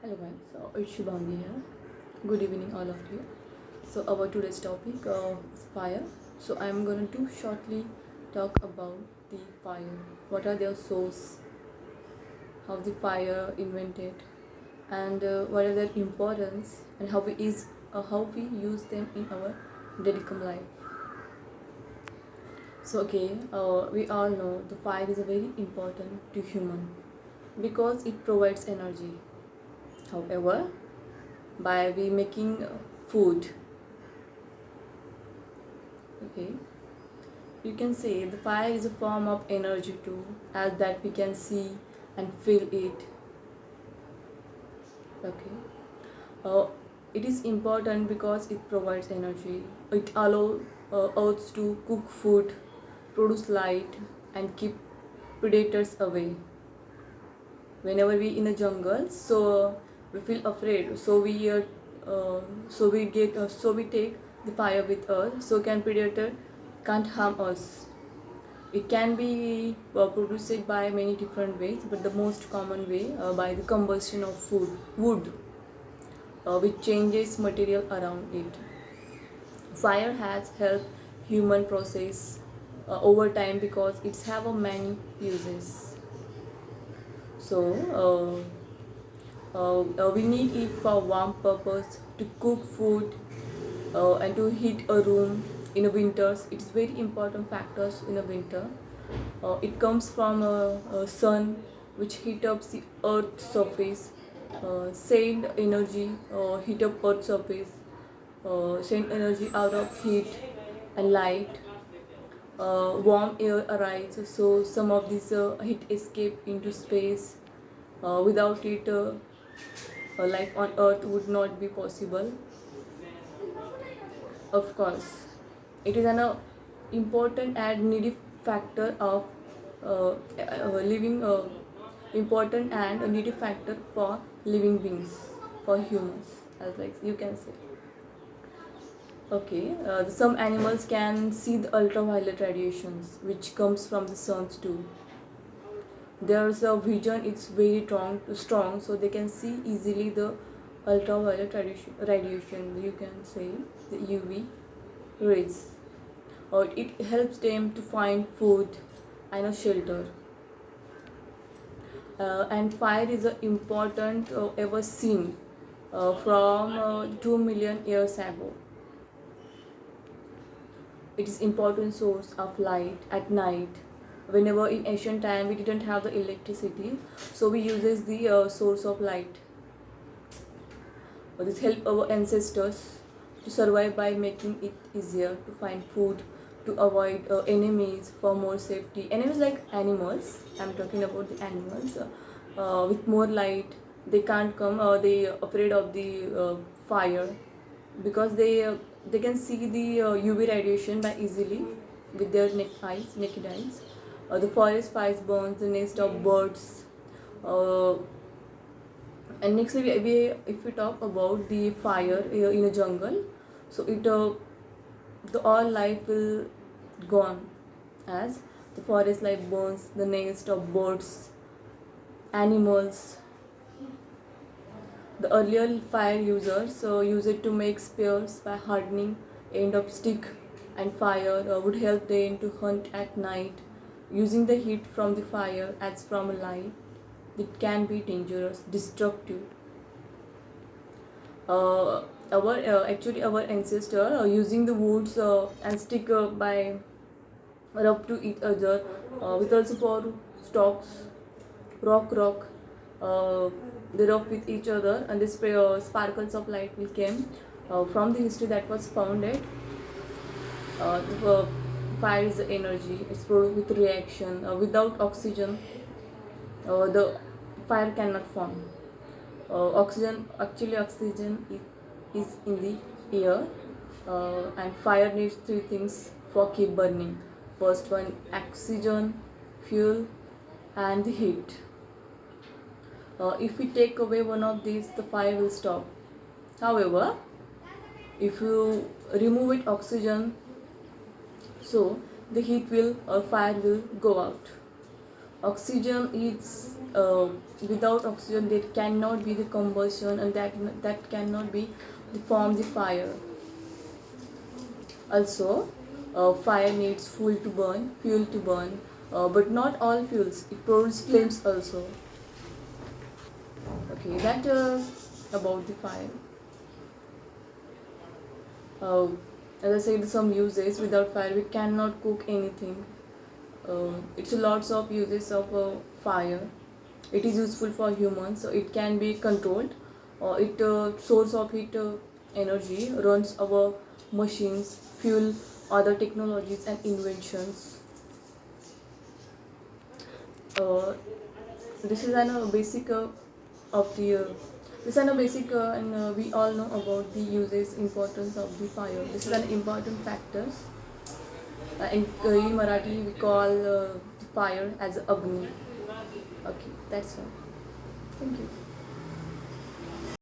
Hello guys, it's Shubhangi here. Good evening all of you. So our today's topic is fire. So I'm going to shortly talk about the fire. What are their source? How the fire invented, and what are their importance, and how we use them in our daily life. So we all know the fire is a very important to human because it provides energy. However, by we making food, okay, you can say the fire is a form of energy too, as that we can see and feel it. Okay, uh, it is important because it provides energy. It allows earth to cook food, produce light, and keep predators away. Whenever we in a jungle, so we feel afraid, so we take the fire with us, so can predator can't harm us. It can be produced by many different ways, but the most common way by the combustion of wood, which changes material around it. Fire has helped human process over time because it's have a many uses. So we need it for warm purpose, to cook food, and to heat a room in a winters. It's very important factors in a winter. It comes from a sun which heat up the earth surface. Send energy, heat up earth surface, send energy out of heat and light. Warm air arises, so some of this heat escape into space. Without it, life on earth would not be possible. Of course, it is an important and needy factor of living important and a needy factor for living beings, for humans, as like you can say. Some animals can see the ultraviolet radiations which comes from the suns too. There's a vision, it's very strong, so they can see easily the ultraviolet radiation, you can say the UV rays, or it helps them to find food and a shelter. And fire is important ever seen from 2 million years ago. It is important source of light at night. Whenever in ancient time we didn't have the electricity, so we uses the source of light. This help our ancestors to survive by making it easier to find food, to avoid enemies, for more safety. Enemies like animals, I'm talking about the animals. With more light, they can't come. They afraid of the fire because they can see the UV radiation by easily with their naked eyes. The forest fires burns the nest of birds. Uh, and next if we talk about the fire in a jungle, so the all life will gone, as the forest life burns the nest of birds, animals. The earlier fire users use it to make spears by hardening end of stick, and fire would help them to hunt at night, using the heat from the fire as from a light that can be dangerous, destructive. Our ancestor using the woods and stick by rub to each other, with also for stocks, rock, they rub with each other, and this sparkles of light will came from the history that was founded. The fire is the energy, it's produced with reaction. Without oxygen, the fire cannot form. Oxygen is in the air, and fire needs three things for keep burning. First one, oxygen, fuel, and the heat. If we take away one of these, the fire will stop. However, if you remove it oxygen, so the heat will or fire will go out. Oxygen is without oxygen there cannot be the combustion, and that cannot be the form the fire. Also, fire needs fuel to burn, but not all fuels. It produces flames also. Okay, that about the fire. Uh, as I said, some uses without fire we cannot cook anything. It's lots of uses of fire. It is useful for humans, so it can be controlled. It source of heat energy runs our machines, fuel other technologies and inventions. Uh, this is an basic of the this is an basic and we all know about the uses importance of the fire. This is an important factors. In Marathi we call fire as Agni. Okay, that's all. Thank you.